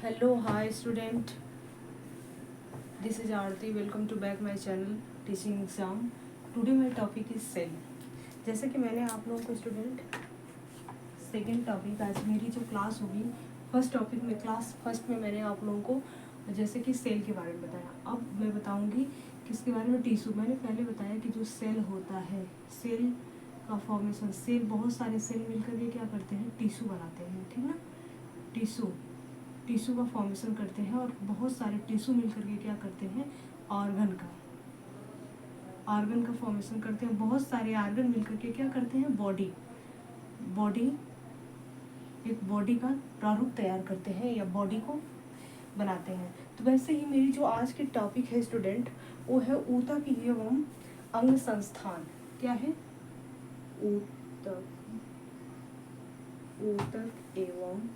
Hello, hi student. This is Aarti. Welcome to back my channel Teaching Exam. Today my topic is cell. जैसे कि मैंने आप लोगों को स्टूडेंट सेकंड टॉपिक आज मेरी जो क्लास होगी फर्स्ट टॉपिक में क्लास फर्स्ट में मैंने आप लोगों को जैसे कि सेल के बारे में बताया। अब मैं बताऊंगी किसके बारे में, टिश्यू। मैंने पहले बताया कि जो सेल होता है, सेल का फॉर्मेशन, सेल बहुत सारे सेल मिलकर के क्या करते हैं, टिश्यू बनाते हैं, ठीक ना। टिश्यू का फॉर्मेशन करते हैं और बहुत सारे टिश्यू मिलकर के क्या करते हैं, ऑर्गन का फॉर्मेशन करते हैं। बहुत सारे ऑर्गन मिलकर के क्या करते हैं, एक बॉडी का प्रारूप तैयार करते हैं या बॉडी को बनाते हैं। तो वैसे ही मेरी जो आज की टॉपिक है स्टूडेंट, वो है ऊतक एवं अंग संस्थान। क्या है, ऊतक एवं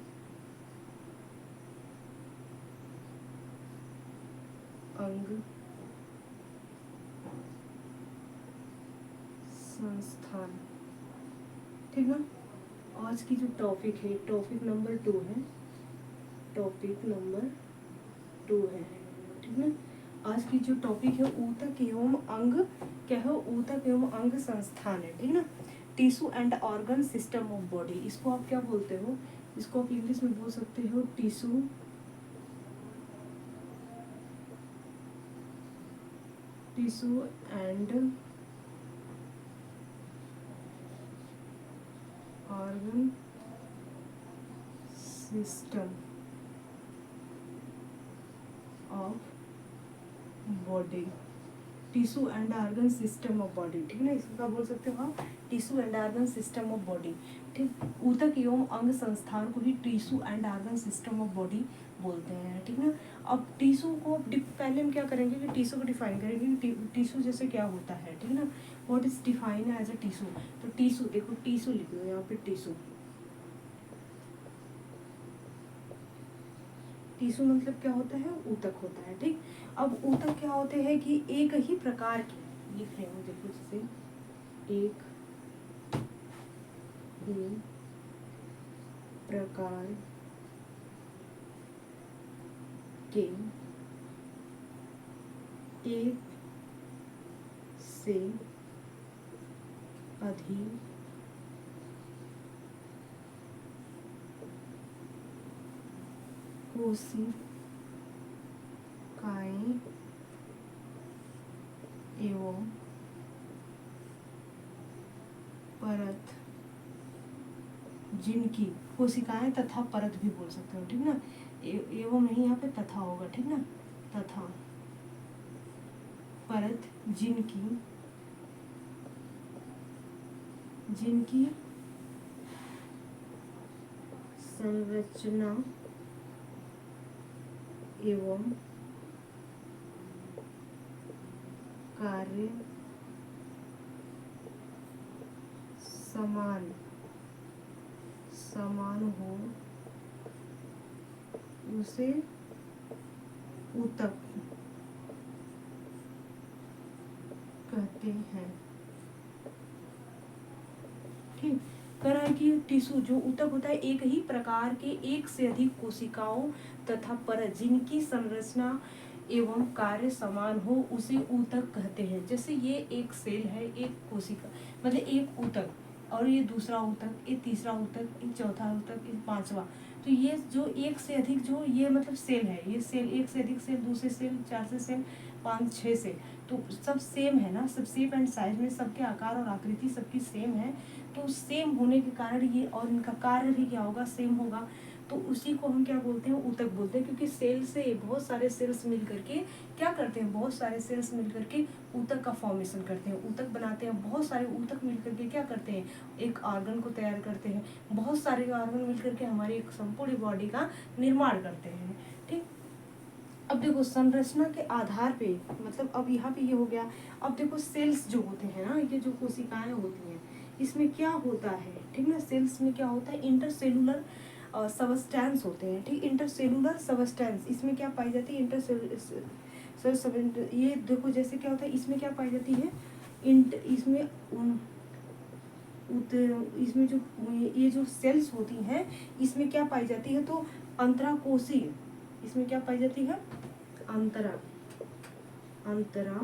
अंग संस्थान, ठीक ना। आज की जो टॉपिक है, टॉपिक नंबर 2 है, ठीक ना। आज की जो टॉपिक है ऊतक एवं अंग, क्या है, ऊतक एवं अंग संस्थान है, ठीक ना। Tissue and organ system of body, इसको आप क्या बोलते हो, इसको आप इंग्लिश में बोल सकते हो tissue and organ system of body, tissue and organ system of body, ठीक ना। इसको क्या बोल सकते हो आप, tissue and organ system of body, ठीक। ऊतक एवं अंग संस्थान को ही tissue and organ system of body बोलते हैं, ठीक ना। अब टिश्यू को पहले हम क्या करेंगे कि टिश्यू को डिफाइन करेंगे कि टिश्यू जैसे क्या होता है, ठीक ना। What is define as a tissue. तो टिश्यू, देखो टिश्यू लिख दो यहाँ पे, टिश्यू मतलब क्या होता है, ऊतक होता है, ठीक। अब ऊतक क्या होते हैं कि एक ही प्रकार की, लिख रहे हो देखो, जैसे एक ही प्रकार के एक से अधिक कोशिकाएं एवं परत, जिनकी कोशिकाएं तथा परत भी बोल सकते हो, ठीक ना। एवं नहीं, यहाँ पे तथा होगा, ठीक ना, तथा परत, जिनकी संरचना एवं कार्य समान हो, उसे ऊतक कहते हैं, ठीक। कह रहा है कि टिश्यू जो ऊतक होता है, एक ही प्रकार के एक से अधिक कोशिकाओं तथा परत, जिनकी संरचना एवं कार्य समान हो, उसे ऊतक कहते हैं। जैसे ये एक सेल है, एक कोशिका मतलब एक ऊतक, और ये दूसरा ऊतक, ये तीसरा ऊतक, ये चौथा ऊतक, ये पांचवा। तो ये जो एक से अधिक, जो ये मतलब सेल है, ये सेल एक से अधिक सेल, दूसरे सेल, 4 से सेल, 5, 6 सेल, तो सब सेम है ना, सब शेप एंड साइज में सबके आकार और आकृति सबकी सेम है। तो सेम होने के कारण ये, और इनका कार्य भी क्या होगा, सेम होगा। तो उसी को हम क्या बोलते हैं, ऊतक बोलते हैं। क्योंकि सेल से बहुत सारे सेल्स मिल करके क्या करते हैं, बहुत सारे सेल्स मिल करके ऊतक का फॉर्मेशन करते हैं, ऊतक बनाते हैं। बहुत सारे ऊतक मिल करके क्या करते हैं, एक ऑर्गन को तैयार करते हैं। बहुत सारे ऑर्गन मिल करके हमारी एक संपूर्ण बॉडी का निर्माण करते हैं, ठीक। अब देखो संरचना के आधार पे, मतलब अब यहाँ पे ये हो गया। अब देखो सेल्स जो होते हैं ना, ये जो कोशिकाएं होती हैं, इसमें क्या होता है, ठीक ना। सेल्स में क्या होता है, इंटरसेलुलर सबस्टेंस होते हैं, ठीक। इंटरसेलुलर सबस्टेंस, इसमें क्या पाई जाती है, ये देखो जैसे क्या होता है, इसमें क्या पाई जाती है, इसमें जो ये जो सेल्स होती हैं, इसमें क्या पाई जाती है, तो अंतराकोशीय इसमें क्या पाई जाती है? अंतरा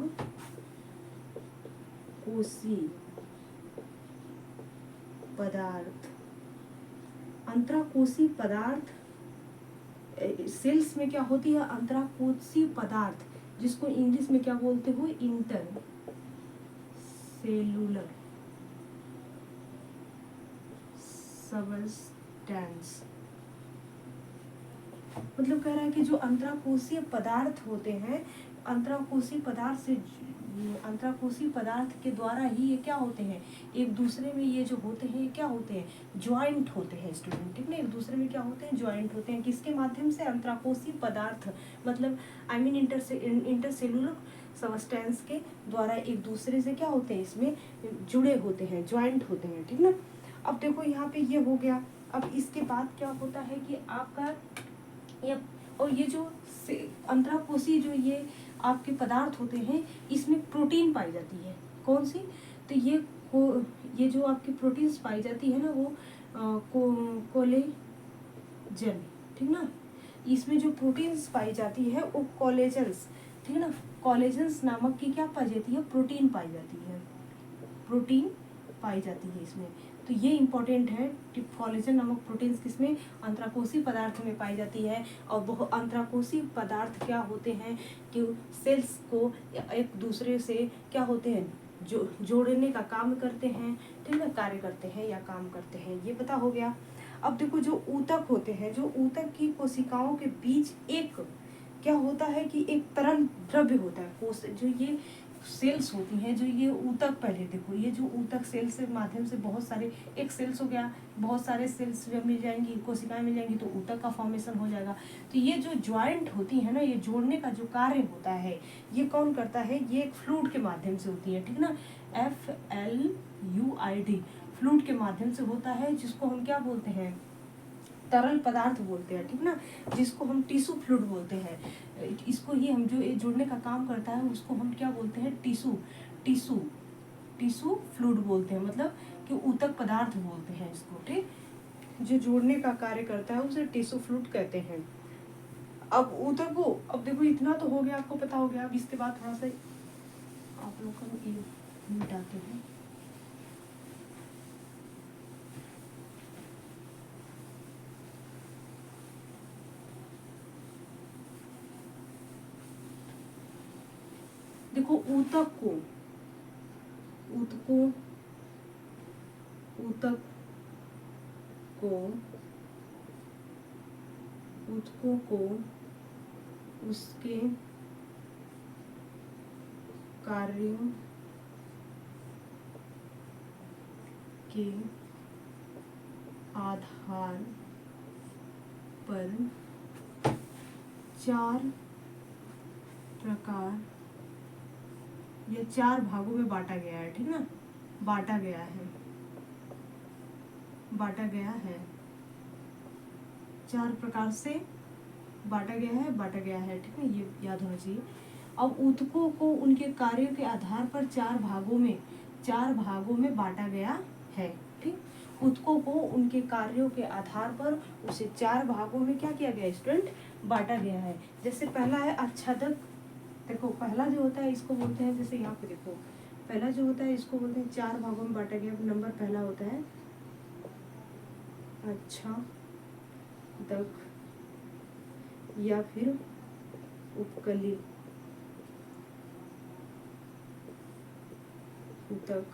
कोशी पदार्थ। अंतराकोशी पदार्थ सेल्स में क्या होती है? अंतराकोशी पदार्थ, जिसको इंग्लिश में क्या बोलते हो? Inter cellular substance. मतलब कह रहा है कि जो अंतराकोशीय पदार्थ होते हैं, अंतराकोशीय पदार्थ के द्वारा ही ये क्या होते हैं? एक दूसरे में ये जो होते हैं, ये क्या होते हैं? ज्वाइंट होते हैं स्टूडेंट, ठीक ना? एक दूसरे में क्या होते हैं? ज्वाइंट होते हैं। किसके माध्यम से? अंतराकोशीय पदार्थ, मतलब आई मीन इंटरसेलुलर सबस्टेंस के द्वारा एक दूसरे से क्या होते हैं? इसमें जुड़े होते हैं, ज्वाइंट होते हैं, ठीक ना? अब देखो यहाँ पे ये हो गया। अब इसके बाद क्या होता है कि आपका और ये जो अंतराकोशीय जो ये आपके पदार्थ होते हैं, इसमें प्रोटीन पाई जाती है। कौन सी? तो ये जो आपकी प्रोटीन्स पाई जाती है ना, वो कोलेजन, ठीक ना? इसमें जो प्रोटीन्स पाई जाती है वो कोलेजन्स, ठीक है ना? कोलेजन्स नामक की क्या पाई जाती है? प्रोटीन पाई जाती है, प्रोटीन पाई जाती है इसमें। तो ये इंपॉर्टेंट है। कोलेजन नामक प्रोटीन्स किसमें? अंतराकोशीय पदार्थ में पाई जाती है। और वो अंतराकोशीय पदार्थ क्या होते हैं कि सेल्स को एक दूसरे से क्या होते हैं? जोड़ने का काम करते हैं, ठीक है? कार्य करते हैं या काम करते हैं, ये पता हो गया। अब देखो जो ऊतक होते हैं, जो ऊतक की कोशिकाओं के बीच एक क्या होता है कि एक तरल द्रव्य होता है। कोश जो ये सेल्स होती हैं, जो ये ऊतक, पहले देखो ये जो ऊतक सेल्स के माध्यम से बहुत सारे, एक सेल्स हो गया, बहुत सारे सेल्स जब मिल जाएंगी, कोशिकाएं मिल जाएंगी, तो ऊतक का फॉर्मेशन हो जाएगा। तो ये जो ज्वाइंट होती है ना, ये जोड़ने का जो कार्य होता है, ये कौन करता है? ये एक फ्लूइड के माध्यम से होती है, ठीक ना? FLUID फ्लूइड के माध्यम से होता है, जिसको हम क्या बोलते हैं? तरल पदार्थ बोलते हैं, ठीक ना? जिसको हम टिश्यू फ्लूइड बोलते हैं। इसको ही हम जो जोड़ने का काम करता है, उसको हम क्या बोलते हैं? टिश्यू फ्लूइड बोलते हैं, मतलब कि ऊतक पदार्थ बोलते हैं इसको, ठीक? जो जोड़ने का कार्य करता है उसे टिश्यू फ्लूइड कहते हैं। अब ऊतक को, अब देखो इतना तो हो गया, आपको पता हो गया। अब इसके बाद थोड़ा सा आप लोग को मिटाते हैं। देखो ऊतक को उसके कार्यों के आधार पर 4 प्रकार या 4 भागों में बांटा गया है, ठीक ना? बांटा गया है 4 प्रकार से बांटा गया है, ठीक है? ये याद होना चाहिए। अब ऊतकों को उनके कार्यों के आधार पर 4 भागों में बांटा गया है, ठीक? ऊतकों को उनके कार्यों के आधार पर उसे 4 भागों में क्या किया गया स्टूडेंट? बांटा गया है। जैसे पहला है आच्छादक। देखो पहला जो होता है इसको बोलते हैं, जैसे यहाँ पे देखो पहला जो होता है इसको बोलते हैं 4 भागों में बांटा गया। नंबर पहला होता है आच्छादक या फिर उपकली ऊतक,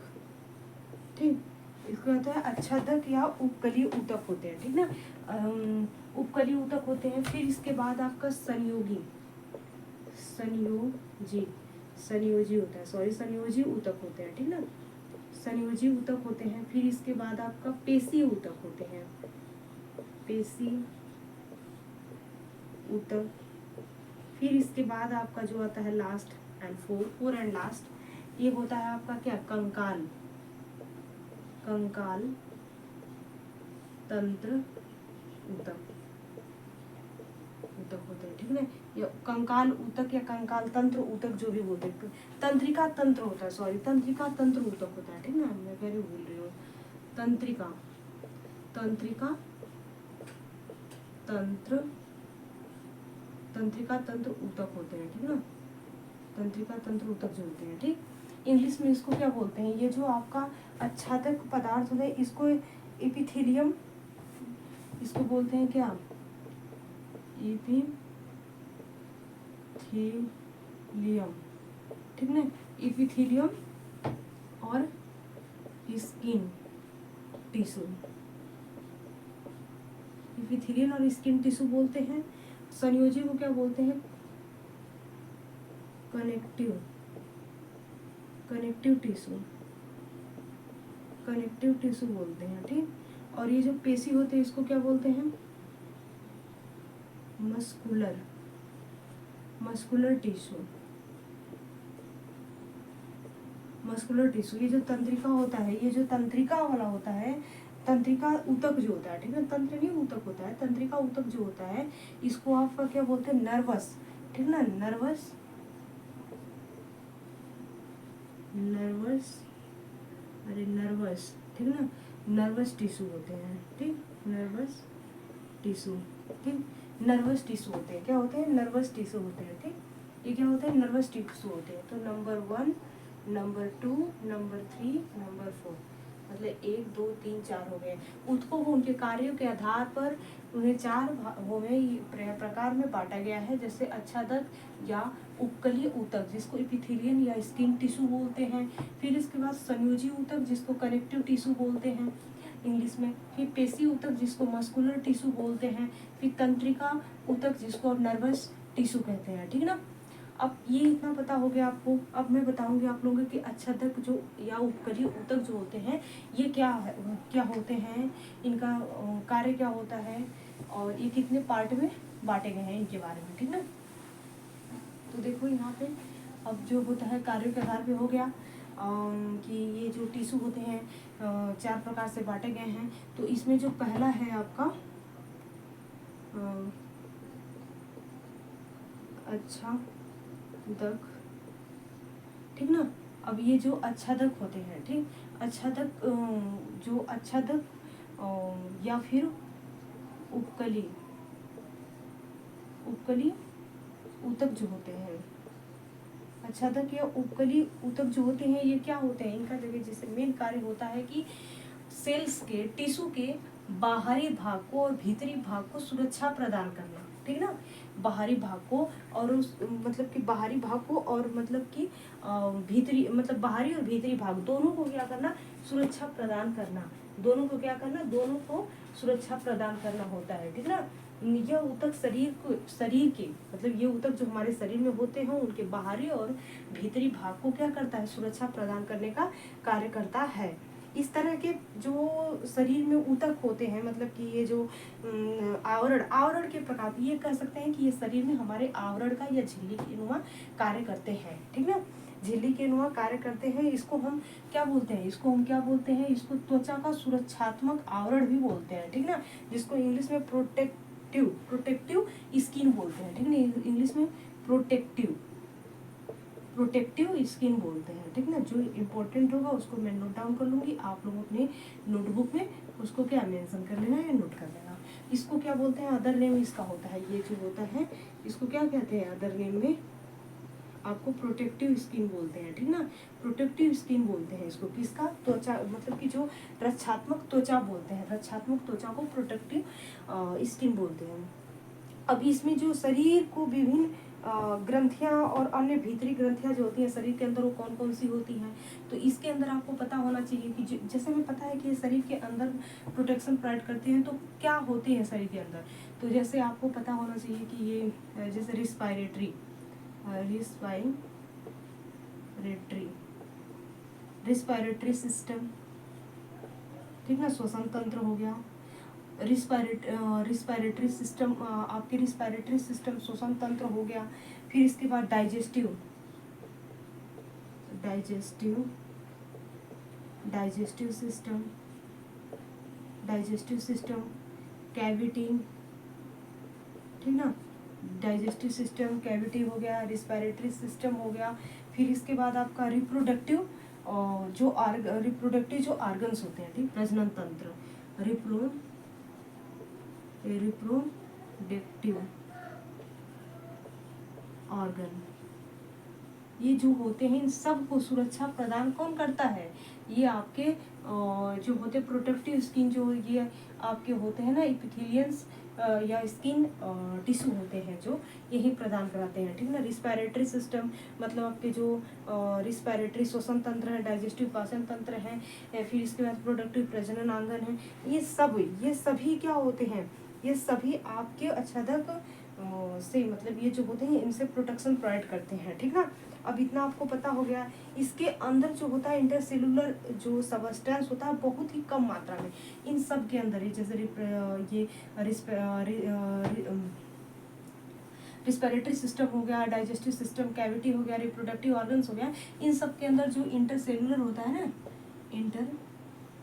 ठीक? इसको होता है आच्छादक या उपकली ऊतक होते हैं, ठीक ना? उपकली ऊतक होते हैं। फिर इसके बाद आपका संयोजी होता है, संयोजी ऊतक होते हैं, ठीक ना? संयोजी ऊतक होते हैं। फिर इसके बाद आपका पेशी ऊतक होते हैं, पेशी ऊतक। फिर इसके बाद आपका जो आता है last and four and last, ये होता है आपका क्या? कंकाल तंत्र ऊतक होते हैं, ठीक है? या कंकाल ऊतक या कंकाल तंत्र ऊतक जो भी बोलते हैं। तंत्रिका तंत्र होता है, तंत्रिका तंत्र ऊतक होता है, ठीक ना? मैं कह रही भूल रही हूँ। तंत्रिका तंत्र तंत्रिका तंत्र ऊतक होते हैं, ठीक ना, तंत्रिका तंत्र ऊतक जो होते हैं, ठीक। इंग्लिश में इसको क्या बोलते हैं, ये जो आपका आच्छादक पदार्थ होता है इसको एपिथेलियम, इसको बोलते हैं क्या, एपिथेलियम, ठीक ना, एपिथेलियम और स्किन टिश्यू, एपिथेलियम और स्किन टिश्यू बोलते हैं। संयोजी को क्या बोलते हैं, कनेक्टिव टिश्यू, कनेक्टिव टिश्यू बोलते हैं, ठीक। और ये जो पेशी होते हैं इसको क्या बोलते हैं, मस्कुलर टिश्यू, मस्कुलर टिश्यू। ये जो तंत्रिका होता है, ये जो तंत्रिका वाला होता है, तंत्रिका ऊतक जो होता है, ठीक है, तंत्र नहीं ऊतक होता है, तंत्रिका ऊतक जो होता है इसको आपका क्या बोलते हैं, नर्वस, ठीक ना, नर्वस, ठीक ना, नर्वस टिश्यू होते हैं, ठीक, नर्वस टिश्यू, ठीक, नर्वस टिश्यू होते हैं, क्या होते हैं, नर्वस टिश्यू होते हैं, ठीक। ये क्या होते हैं, नर्वस टिश्यू होते हैं। तो नंबर 1, नंबर 2, नंबर 3, नंबर 4, मतलब 1 2 3 4 हो गए। ऊतकों को उनके कार्यों के आधार पर उन्हें 4 भागों में प्रकार में बांटा गया है, जैसे आच्छादक या उपकलीय ऊतक जिसको एपिथेलियम या स्किन टिश्यू बोलते हैं, फिर इसके बाद संयोजी ऊतक जिसको कनेक्टिव टिश्यू बोलते हैं इंग्लिश में, फिर पेशी ऊतक जिसको मस्कुलर टिश्यू बोलते हैं, फिर तंत्रिका ऊतक जिसको नर्वस टिश्यू कहते हैं, ठीक ना। अब ये इतना पता हो गया आपको। अब मैं बताऊंगी आप लोगों कि आच्छादक जो या उपकलीय ऊतक जो होते हैं ये क्या होते हैं, इनका कार्य क्या होता है और ये कितने पार्ट में बांटे गए हैं इनके बारे में, ठीक ना। तो देखो यहाँ पे अब जो होता है कार्यों के आधार पे हो गया कि ये जो टिश्यू होते हैं 4 प्रकार से बांटे गए हैं। तो इसमें जो पहला है आपका आच्छादक, ठीक ना। अब ये जो आच्छादक होते हैं, ठीक, आच्छादक जो आच्छादक या फिर उपकली ऊतक जो होते हैं, आच्छादक या उपकली ऊतक जो होते हैं ये क्या होते हैं, इनका देखिए जैसे मेन कार्य होता है कि सेल्स के टिश्यू के बाहरी भाग को और भीतरी भाग को सुरक्षा प्रदान करना, ठीक ना, बाहरी भाग को और उस मतलब कि बाहरी भाग को और मतलब कि भीतरी मतलब बाहरी और भीतरी भाग दोनों को क्या करना, सुरक्षा प्रदान करना, दोनों को क्या करना, दोनों को सुरक्षा प्रदान करना होता है, ठीक ना। यह ऊतक शरीर के मतलब ये ऊतक जो हमारे शरीर में होते हैं उनके बाहरी और भीतरी भाग को क्या करता है, सुरक्षा प्रदान करने का कार्य करता है। इस तरह के जो शरीर में ऊतक होते हैं मतलब कि ये जो आवरण के प्रकार ये कह सकते हैं कि ये शरीर में हमारे आवरण का या झिल्ली के नुमा कार्य करते हैं, ठीक ना, झिल्ली के नुमा कार्य करते हैं। इसको हम क्या बोलते हैं, इसको त्वचा का सुरक्षात्मक आवरण भी बोलते हैं, ठीक ना, जिसको इंग्लिश में प्रोटेक्टिव स्किन बोलते हैं, ठीक ना, इंग्लिश में प्रोटेक्टिव स्किन बोलते हैं, ठीक ना। जो इम्पोर्टेंट होगा उसको मैं नोट डाउन कर लूंगी, आप लोग अपने नोटबुक में उसको क्या मेंशन कर लेना या नोट कर लेना। इसको क्या बोलते हैं, अदर नेम इसका होता है, ये जो होता है इसको क्या कहते हैं, अदर नेम में आपको प्रोटेक्टिव स्किन बोलते हैं, ठीक ना, प्रोटेक्टिव स्किन बोलते हैं इसको, किसका, त्वचा मतलब कि जो रक्षात्मक त्वचा बोलते हैं, रक्षात्मक त्वचा को प्रोटेक्टिव स्किन बोलते हैं। अब इसमें जो शरीर को विभिन्न ग्रंथियां और अन्य भीतरी ग्रंथियां जो होती हैं शरीर के अंदर वो कौन कौन सी होती हैं, तो इसके अंदर आपको पता होना चाहिए कि जैसे हमें पता है कि शरीर के अंदर प्रोटेक्शन प्रोवाइड करते हैं, तो क्या होते हैं शरीर के अंदर, तो जैसे आपको पता होना चाहिए कि ये जैसे रिस्पायरेटरी सिस्टम, ठीक ना, श्वसन तंत्र हो गया, रिस्पायरेटरी सिस्टम आपके रिस्पायरेटरी सिस्टम श्वसन तंत्र हो गया। फिर इसके बाद डाइजेस्टिव सिस्टम कैविटी, ठीक ना, डाइजेस्टिव सिस्टम कैविटी हो गया, रिस्पायरेटरी सिस्टम हो गया। फिर इसके बाद आपका रिप्रोडक्टिव जो ऑर्गन्स होते हैं, ठीक, प्रजनन तंत्र, रिप्रोडक्टिव ऑर्गन, ये जो होते हैं इन सब को सुरक्षा प्रदान कौन करता है? ये आपके जो होते हैं प्रोटेक्टिव स्किन, जो ये आपके होते हैं ना एपिथेलियंस या स्किन टिश्यू होते हैं, जो यही प्रदान कराते हैं, ठीक ना। रिस्पायरेटरी सिस्टम मतलब आपके जो रिस्पायरेटरी श्वसन तंत्र है, डाइजेस्टिव पाचन तंत्र है, फिर इसके बाद प्रोडक्टिव प्रजनन आंगन है, ये सभी क्या होते हैं? ये सभी आपके आच्छादक से मतलब ये जो होते हैं इनसे प्रोटेक्शन प्रोवाइड करते हैं, ठीक ना। अब इतना आपको पता हो गया। इसके अंदर जो होता है इंटरसेलुलर जो सबस्टेंस होता है बहुत ही कम मात्रा में इन सब के अंदर है, जैसे ये रिस्पिरेटरी सिस्टम हो गया, डाइजेस्टिव सिस्टम, कैविटी हो गया, रिप्रोडक्टिव ऑर्गन्स हो गया, इन सब के अंदर जो इंटरसेलुलर होता है ना, इंटरसेलुलर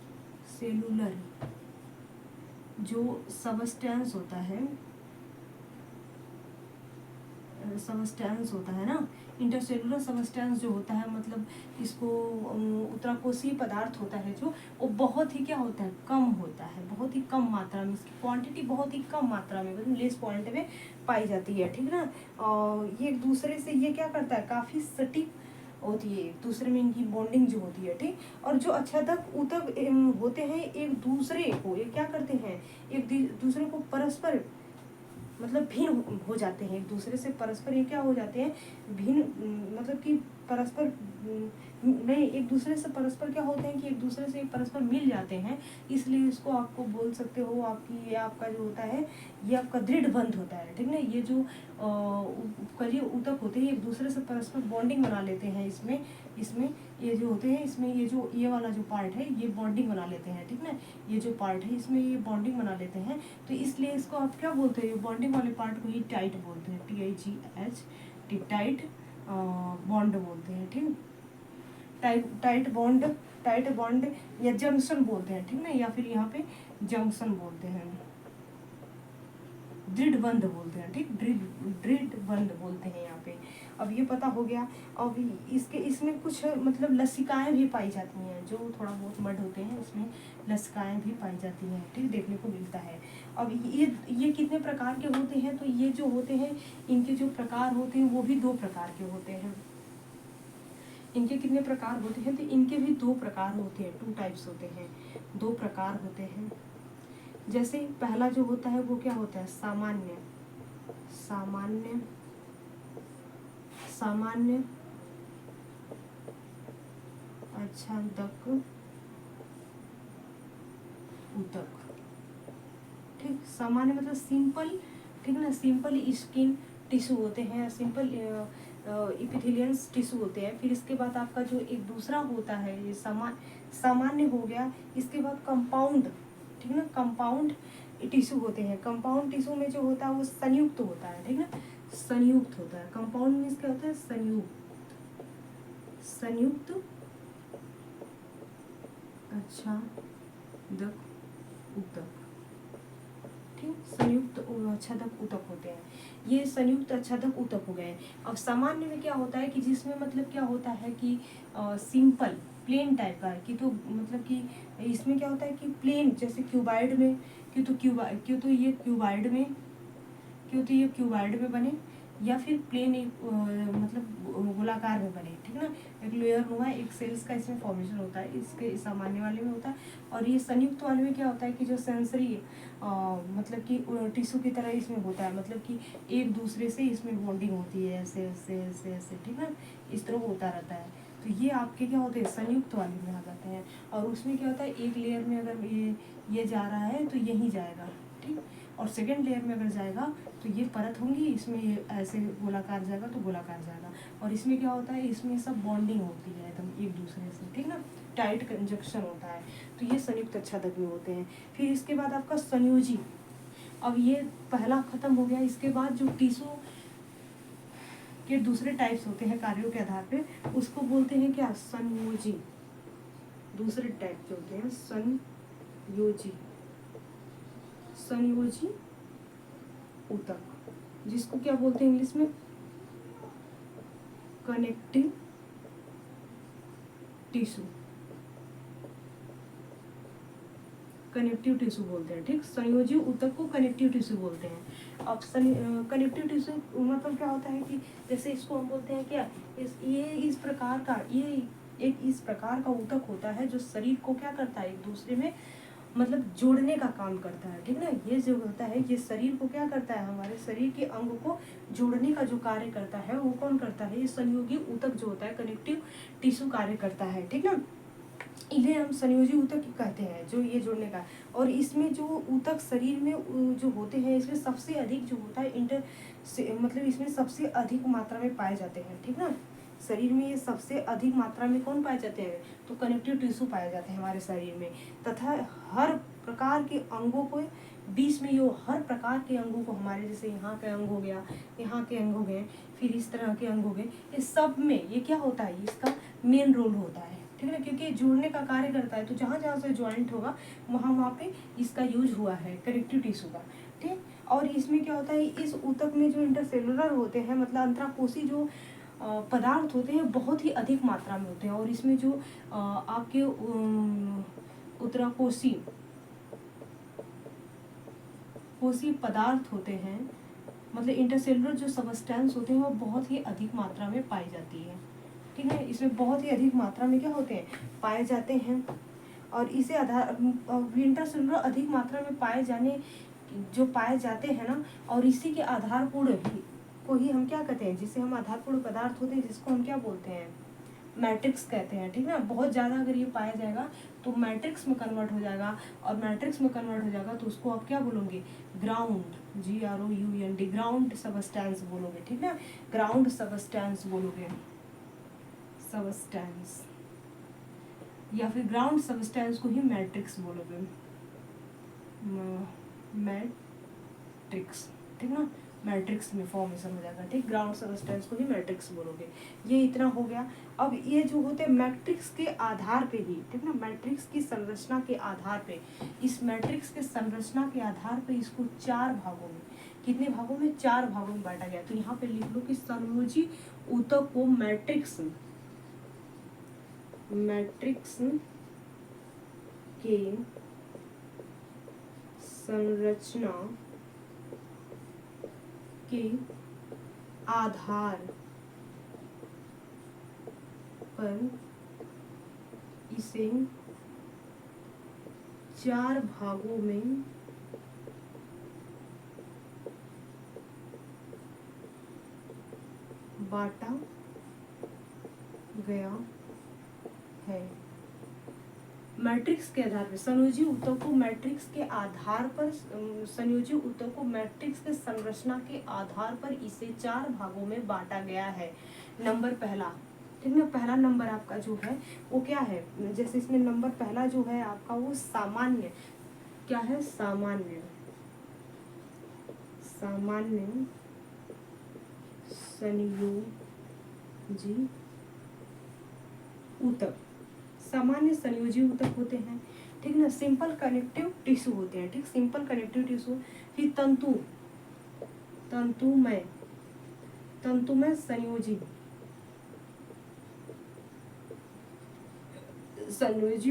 जो सबस्टेंस होता है, सबस्टेंस होता है ना, इंटरसेलुलर सबस्टेंस जो होता है मतलब इसको उत्तराकोशीय पदार्थ होता है जो, वो बहुत ही क्या होता है? कम होता है, बहुत ही कम मात्रा में, इसकी क्वांटिटी बहुत ही कम मात्रा में मतलब लेस पॉइंट में पाई जाती है, ठीक ना। और ये एक दूसरे से ये क्या करता है? काफ़ी सटीक होती है एक दूसरे में, इनकी बॉन्डिंग जो होती है, ठीक। और जो आच्छादक ऊतक होते हैं एक दूसरे को ये क्या करते हैं? एक दूसरे को परस्पर मतलब भिन्न हो जाते हैं, एक दूसरे से परस्पर ये क्या हो जाते हैं? भिन्न मतलब कि परस्पर नहीं, एक दूसरे से परस्पर क्या होते हैं कि एक दूसरे से परस्पर मिल जाते हैं, इसलिए इसको आपको बोल सकते हो आपकी ये आपका जो होता है ये आपका दृढ़ बंध होता है, ठीक ना। ये जो कलिय ऊतक होते हैं एक दूसरे से परस्पर बॉन्डिंग बना लेते हैं, इसमें ये जो होते हैं इसमें ये जो ये वाला जो पार्ट है ये बॉन्डिंग बना लेते हैं, ठीक ना। ये जो पार्ट है इसमें ये बॉन्डिंग बना लेते हैं, तो इसलिए इसको आप क्या बोलते हैं? बॉन्डिंग वाले पार्ट को ही टाइट बोलते हैं, TIGH, टाइट बॉन्ड बोलते हैं, ठीक। टाइट बॉन्ड या जंक्शन बोलते हैं, ठीक ना, या फिर यहाँ पे जंक्शन बोलते हैं, दृढ़ बंध बोलते हैं, ठीक, दृढ़ बंध बोलते हैं यहाँ पे। अब ये पता हो गया। अब इसमें कुछ मतलब लसिकाएं भी पाई जाती हैं, जो थोड़ा बहुत मड होते हैं उसमें लसिकाएं भी पाई जाती हैं, ठीक, देखने को मिलता है। अब ये कितने प्रकार के होते हैं? तो ये जो होते हैं इनके जो प्रकार होते हैं वो भी 2 प्रकार के होते हैं। इनके कितने प्रकार होते हैं? तो इनके भी 2 प्रकार होते हैं, 2 टाइप्स होते हैं, 2 प्रकार होते हैं। जैसे पहला जो होता है वो क्या होता है? सामान्य आच्छादक ऊतक, ठीक। सामान्य मतलब सिंपल, ठीक ना, सिंपल स्किन टिश्यू होते हैं, सिंपल इपिथेलियंस टिश्यू होते हैं। फिर इसके बाद आपका जो एक दूसरा होता है ये सामान्य हो गया। इसके बाद कंपाउंड, ठीक ना, कंपाउंड टिश्यू होते हैं। कंपाउंड टिश्यू में जो होता है वो संयुक्त होता है, ठीक ना, संयुक्त होता है। कंपाउंड मीन्स क्या होता है? संयुक्त आच्छादक ऊतक, ठीक, संयुक्त आच्छादक ऊतक होते हैं। ये संयुक्त आच्छादक ऊतक हो गए। अब सामान्य में क्या होता है कि जिसमें मतलब क्या होता है कि सिंपल प्लेन टाइप का, कि तो मतलब कि इसमें क्या होता है कि प्लेन, जैसे क्यूबाइड में क्यों तो ये क्यूबाइड में बने, या फिर प्लेन एक मतलब गोलाकार में बने, ठीक ना। एक लेयर हुआ, एक सेल्स का इसमें फॉर्मेशन होता है, इसके सामान्य वाले में होता है। और ये संयुक्त वाले में क्या होता है कि जो सेंसरी मतलब कि टिश्यू की तरह इसमें होता है, मतलब कि एक दूसरे से इसमें बॉन्डिंग होती है, ऐसे ऐसे ऐसे ऐसे, ठीक ना, इस तरह होता रहता है। तो ये आपके क्या होते हैं? संयुक्त वाले में आ जाते हैं। और उसमें क्या होता है एक लेयर में अगर ये जा रहा है तो यहीं जाएगा, ठीक। और सेकेंड लेयर में अगर जाएगा तो ये परत होंगी, इसमें ये ऐसे गोलाकार जाएगा तो गोलाकार जाएगा। और इसमें क्या होता है? इसमें सब बॉन्डिंग होती है एकदम एक दूसरे से, ठीक ना, टाइट कंजक्शन होता है। तो ये संयुक्त आच्छादक में होते हैं। फिर इसके बाद आपका संयोजी। अब ये पहला खत्म हो गया। इसके बाद जो टिश्यू के दूसरे टाइप्स होते हैं कार्यों के आधार पे, उसको बोलते हैं क्या? संयोजी। दूसरे टाइप के होते हैं संयोजी ऊतक, जिसको क्या बोलते हैं इंग्लिश में? Connective tissue. कनेक्टिव टिश्यू बोलते हैं, ठीक। संयोजी ऊतक को कनेक्टिव टिश्यू बोलते हैं। अब कनेक्टिव टिश्यू मतलब क्या होता है कि जैसे इसको हम बोलते हैं क्या, ये इस प्रकार का, ये एक इस प्रकार का ऊतक होता है जो शरीर को क्या करता है, एक दूसरे में मतलब जोड़ने का काम करता है, ठीक ना। ये जो होता है ये शरीर को क्या करता है, हमारे शरीर के अंग को जोड़ने का जो कार्य करता है वो कौन करता है, ये संयोगी ऊतक जो होता है, कनेक्टिव टिश्यू कार्य करता है, ठीक ना। इन्हें हम संयोजी ऊतक कहते हैं, जो ये जोड़ने का। और इसमें जो ऊतक शरीर में जो होते हैं, इसमें सबसे अधिक जो होता है मतलब इसमें सबसे अधिक मात्रा में पाए जाते हैं, ठीक ना। शरीर में ये सबसे अधिक मात्रा में कौन पाए जाते हैं, तो कनेक्टिव टिश्यू पाए जाते हैं हमारे शरीर में। तथा हर प्रकार के अंगों को बीच में, यो हर प्रकार के अंगों को हमारे, जैसे यहाँ के अंग हो गया, यहाँ के अंग हो गए, फिर इस तरह के अंग हो गए, इस सब में ये क्या होता है, इसका मेन रोल होता है, ठीक है, क्योंकि जोड़ने का कार्य करता है। तो जहाँ जहाँ से ज्वाइंट होगा वहाँ पे इसका यूज हुआ है कनेक्टिव टिश्यू का, ठीक। और इसमें क्या होता है, इस ऊतक में जो इंटरसेलुलर होते हैं, मतलब अंतराकोशी जो पदार्थ होते हैं बहुत ही अधिक मात्रा में होते हैं। और इसमें जो आपके उत्तराकोशी पदार्थ होते हैं, मतलब इंटरसेलुलर जो सबस्टेंस होते हैं वो बहुत ही अधिक मात्रा में पाई जाती है, ठीक है। इसमें बहुत ही अधिक मात्रा में क्या होते हैं, पाए जाते हैं। और इसे आधार इंटरसेलुलर अधिक मात्रा में पाए जाते हैं ना, और इसी के आधारपूर्ण को ही हम क्या कहते हैं, जिसे हम आधारपूर्ण पदार्थ होते हैं, जिसको हम क्या बोलते हैं, मैट्रिक्स कहते हैं, ठीक ना। बहुत ज़्यादा अगर ये पाया जाएगा तो मैट्रिक्स में कन्वर्ट हो जाएगा, और मैट्रिक्स में कन्वर्ट हो जाएगा तो उसको आप क्या बोलोगे, ग्राउंड, GROUND, ग्राउंड सबस्टेंस बोलोगे, ठीक ना। ग्राउंड सबस्टेंस बोलोगे, सबस्टेंस, या फिर ग्राउंड सबस्टेंस को ही मैट्रिक्स बोलोगे, मैट्रिक्स, ठीक ना। मैट्रिक्स में फॉर्मेशन हो जाएगा, ठीक। ग्राउंड सबस्टेंस को ही मैट्रिक्स बोलोगे। ये इतना हो गया। अब ये जो होते हैं मैट्रिक्स के आधार पे ही, ठीक ना, मैट्रिक्स की संरचना के आधार पे, इस मैट्रिक्स के संरचना के आधार पे इसको 4 भागों में, कितने भागों में, 4 भागों में बांटा गया। तो यहाँ पे लिख लो कि संयोजी ऊतक को मैट्रिक्स के संरचना के आधार पर इसे 4 भागों में बांटा गया है। मैट्रिक्स के आधार पर संयोजी ऊतक को मैट्रिक्स के आधार पर, संयोजी ऊतक को मैट्रिक्स के संरचना के आधार पर इसे 4 भागों में बांटा गया है। नंबर पहला, ठीक ना, पहला नंबर आपका जो है वो क्या है, जैसे इसमें नंबर पहला जो है आपका वो सामान्य, क्या है, सामान्य संयोजी ऊतक, सामान्य संयोजी ऊतक होते हैं, ठीक ना। सिंपल कनेक्टिव टिश्यू होते हैं, ठीक, सिंपल कनेक्टिव टिश्यू। फिर तंतुमय संयोजी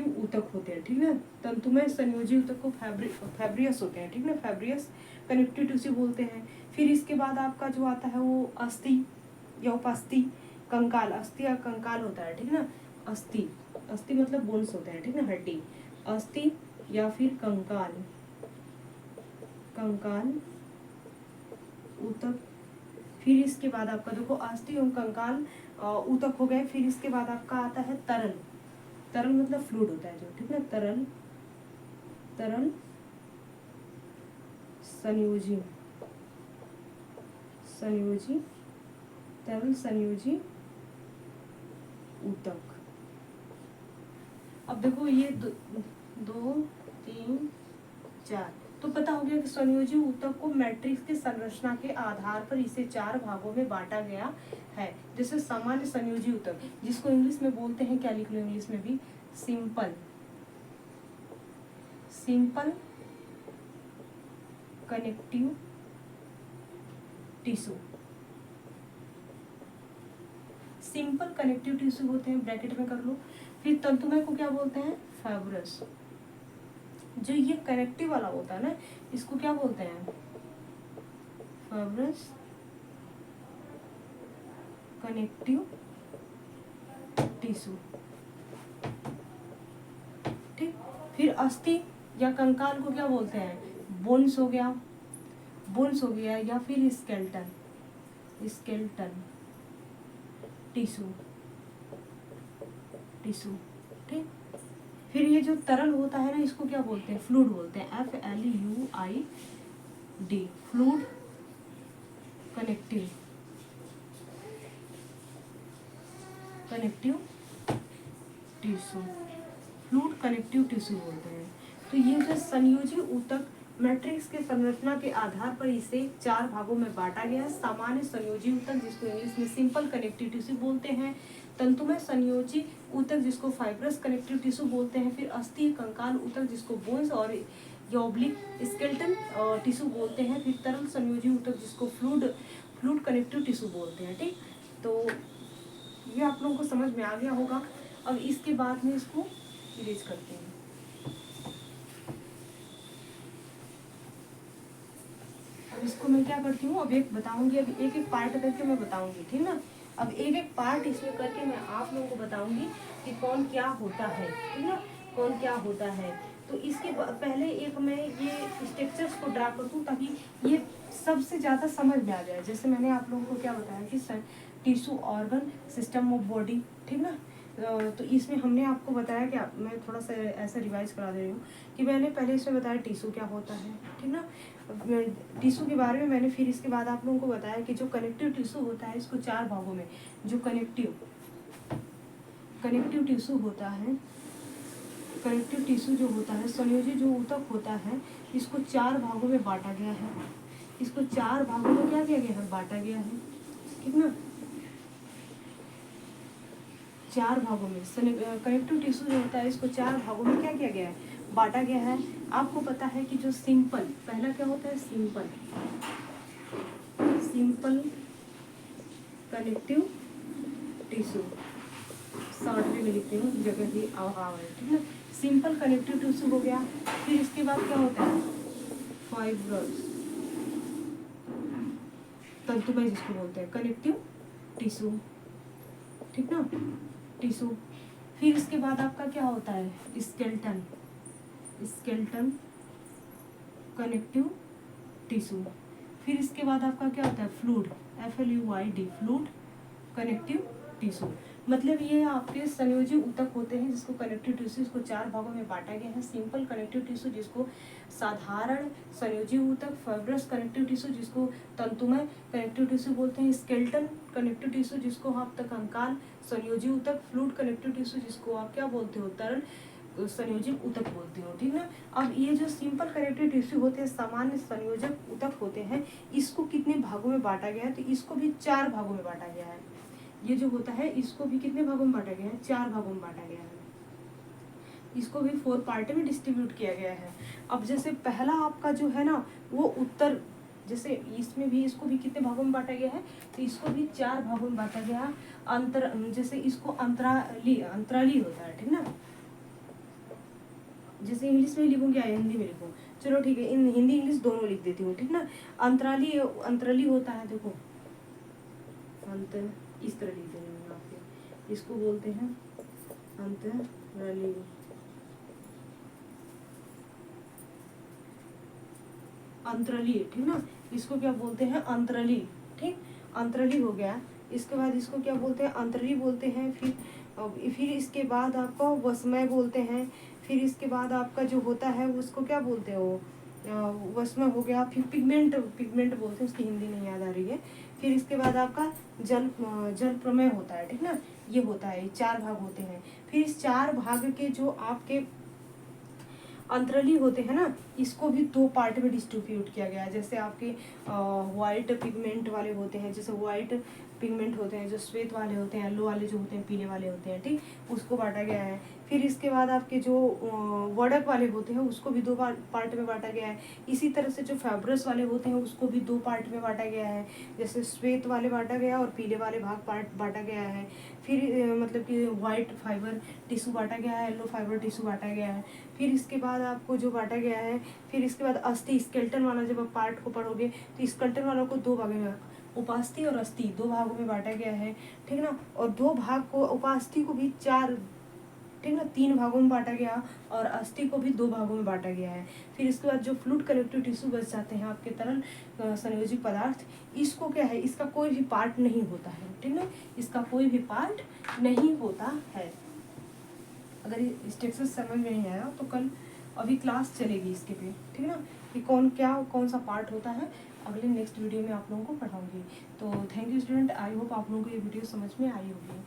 ऊतक होते हैं, ठीक है। तंतुमय संयोजी ऊतक को फैब्रियस होते हैं, ठीक ना, फैब्रियस कनेक्टिव टिश्यू बोलते हैं। फिर इसके बाद आपका जो आता है वो अस्थि या उपस्थि, कंकाल, अस्थि या कंकाल होता है, ठीक ना। अस्थि मतलब बोन्स होते हैं, ठीक ना, हड्डी, अस्थि या फिर कंकाल ऊतक। फिर इसके बाद आपका देखो अस्थि और कंकाल ऊतक हो गए। फिर इसके बाद आपका आता है तरल मतलब फ्लूइड होता है जो, ठीक ना, तरल संयोजी ऊतक। अब देखो ये 2 3 4, तो पता हो गया कि संयोजी ऊतक को मैट्रिक्स की संरचना के आधार पर इसे 4 भागों में बांटा गया है। जैसे सामान्य संयोजी ऊतक, जिसको इंग्लिश में बोलते हैं, क्या लिख लो इंग्लिश में भी, simple connective tissue. Simple connective tissue होते हैं, ब्रैकेट में कर लो। फिर तंतुमय को क्या बोलते हैं, फाइब्रस, जो ये कनेक्टिव वाला होता है ना, इसको क्या बोलते हैं, फाइब्रस कनेक्टिव टिश्यू। ठीक, फिर अस्थि या कंकाल को क्या बोलते हैं, बोन्स हो गया, बोन्स हो गया, या फिर स्केल्टन, स्केल्टन टिश्यू, टिश्यू। ठीक, फिर ये जो तरल होता है ना, इसको क्या बोलते हैं, फ्लूइड बोलते हैं, FLUID, fluid connective, connective tissue, fluid connective tissue बोलते हैं। तो ये जो संयोजी ऊतक मैट्रिक्स के संरचना के आधार पर इसे 4 भागों में बांटा गया है। सामान्य संयोजी ऊतक जिसको इंग्लिश में सिंपल कनेक्टिव टिश्यू बोलते हैं, तंतुमय संयोजी ऊतक जिसको फाइब्रस कनेक्टिव टिश्यू बोलते हैं, फिर अस्थि कंकाल ऊतक जिसको बोन्स और ऑब्लिक स्केलेटन टिश्यू बोलते हैं, फिर तरल संयोजी ऊतक जिसको फ्लूइड कनेक्टिव टिश्यू बोलते हैं। ठीक, तो ये आप लोगों को समझ में आ गया होगा। अब इसके बाद में इसको इरेज करते हैं। अब इसको मैं क्या करती हूँ, अब एक बताऊंगी, अब एक एक पार्ट करके मैं बताऊंगी, ठीक ना। अब एक एक पार्ट इसमें करके मैं आप लोगों को बताऊंगी कि कौन क्या होता है, ठीक ना, कौन क्या होता है। तो इसके पहले एक मैं ये स्ट्रक्चर्स को ड्रा कर दूँ ताकि ये सबसे ज़्यादा समझ में आ जाए। जैसे मैंने आप लोगों को क्या बताया कि tissue, organ, system of body, ठीक ना। तो इसमें हमने आपको बताया क्या, मैं थोड़ा सा ऐसा रिवाइज करा दे रही हूँ कि मैंने पहले इसमें बताया टिश्यू क्या होता है, ठीक ना। टिश्यू के बारे में मैंने फिर इसके बाद आप लोगों को बताया कि जो कनेक्टिव टिश्यू होता है इसको 4 भागों में, जो कनेक्टिव टिश्यू होता है, कनेक्टिव टिश्यू जो होता है, संयोजी जो ऊतक होता है, इसको 4 भागों में बांटा गया है। इसको 4 भागों में क्या किया गया है, बांटा गया है, ठीक ना। 4 भागों में कनेक्टिव टिश्यू जो होता है इसको 4 भागों में क्या किया गया है, बांटा गया है। आपको पता है कि जो सिंपल, पहला क्या होता है, सिंपल कनेक्टिव टिश्यू, शॉर्ट में लिखती हूँ जगह की अभाव है, ठीक ना। सिंपल कनेक्टिव टिश्यू हो गया। फिर इसके बाद क्या होता है, फाइब्रस तंतुमय जिसको बोलते हैं, कनेक्टिव टिश्यू, ठीक ना, टिश्यू। फिर इसके बाद आपका क्या होता है, स्केलेटन कनेक्टिव टिश्यू। फिर इसके बाद आपका क्या होता है, fluid, FLUID, fluid connective tissue. मतलब ये आपके संयोजी ऊतक होते हैं जिसको कनेक्टिव टिश्यू, इसको 4 भागों में बांटा गया है। सिंपल कनेक्टिव टिश्यू जिसको साधारण संयोजी ऊतक, फाइब्रस कनेक्टिव टिश्यू जिसको तंतुमय कनेक्टिव टिश्यू बोलते हैं, स्केलेटन कनेक्टिव टिश्यू जिसको आप तक कंकाल संयोजी ऊतक, फ्लूइड कनेक्टिव टिश्यू जिसको आप क्या बोलते हो, तरल संयोजक ऊतक बोलते हो, ठीक ना। अब ये जो सिंपल कनेक्टिव टिश्यू होते हैं, सामान्य संयोजक ऊतक होते हैं, इसको कितने भागों में बांटा गया है, तो इसको भी 4 भागों में बांटा गया है। ये जो होता है इसको भी कितने भागों में बांटा गया है, 4 भागों में बांटा गया है। इसको भी 4 पार्ट में डिस्ट्रीब्यूट किया गया है। अब जैसे पहला आपका जो है ना वो उत्तर, जैसे इसमें भी इसको भी कितने भागों में बांटा गया है, तो इसको भी 4 भागों में बांटा गया। जैसे इसको अंतराली होता है, ठीक ना। जैसे इंग्लिश में लिखूँ क्या हिंदी में लिखूँ, चलो ठीक है, इन हिंदी इंग्लिश दोनों लिख देती हूँ, ठीक ना। अंतराली होता है, देखो इस तरह लिख देंगे यहाँ पे, इसको बोलते हैं अंतराली, ठीक ना। इसको क्या बोलते हैं, अंतराली, ठीक, अंतराली हो गया। इसके बाद इसको क्या बोलते हैं, अंतराली बोलते हैं। फिर इसके बाद आपका वसमय बोलते हैं। फिर इसके बाद आपका जो होता है उसको क्या बोलते हो, वसमय हो गया। फिर पिगमेंट बोलते हैं, उसकी हिंदी नहीं याद आ रही है। फिर इसके बाद आपका जल प्रमेय होता है, ठीक ना। ये होता है, 4 भाग होते हैं। फिर इस 4 भाग के जो आपके अंतरली होते हैं ना, इसको भी 2 पार्ट में डिस्ट्रीब्यूट किया गया है। जैसे आपके व्हाइट पिगमेंट वाले होते हैं, जैसे व्हाइट पिगमेंट होते हैं, जो श्वेत वाले होते हैं, येलो वाले जो होते हैं, पीले वाले होते हैं, ठीक, उसको बांटा गया है। फिर इसके बाद आपके जो वर्णक वाले होते हैं उसको भी दो पार्ट में बांटा गया है। इसी तरह से जो फाइब्रस वाले होते हैं उसको भी दो पार्ट में बांटा गया है, जैसे श्वेत वाले बांटा गया और पीले वाले भाग पार्ट बांटा गया है। फिर मतलब कि वाइट फाइबर टिश्यू बांटा गया है, येलो फाइबर टिश्यू बांटा गया है। फिर इसके बाद आपको जो बांटा गया है, फिर इसके बाद अस्थि स्केलेटन वाला जब आप पार्ट को पढ़ोगे तो स्केलेटन वालों को दो भागों में, उपास्थि और अस्थि दो भागों में बांटा गया है, ठीक ना। और दो भाग को, उपास्थि को भी चार, ठीक ना, तीन भागों में बांटा गया और अस्थि को भी दो भागों में बांटा गया है। फिर इसके बाद जो फ्लूइड कलेक्टिव टिश्यू बच जाते हैं आपके तरल संयोजी पदार्थ, इसको क्या है, इसका कोई भी पार्ट नहीं होता है, ठीक ना, इसका कोई भी पार्ट नहीं होता है। अगर स्ट्रक्चर समझ में नहीं आया तो कल अभी क्लास चलेगी इसके पे, ठीक ना, कि कौन सा पार्ट होता है, अगले नेक्स्ट वीडियो में आप लोगों को पढ़ाऊंगी। तो thank you student, I hope आप लोगों को ये वीडियो समझ में आई होगी।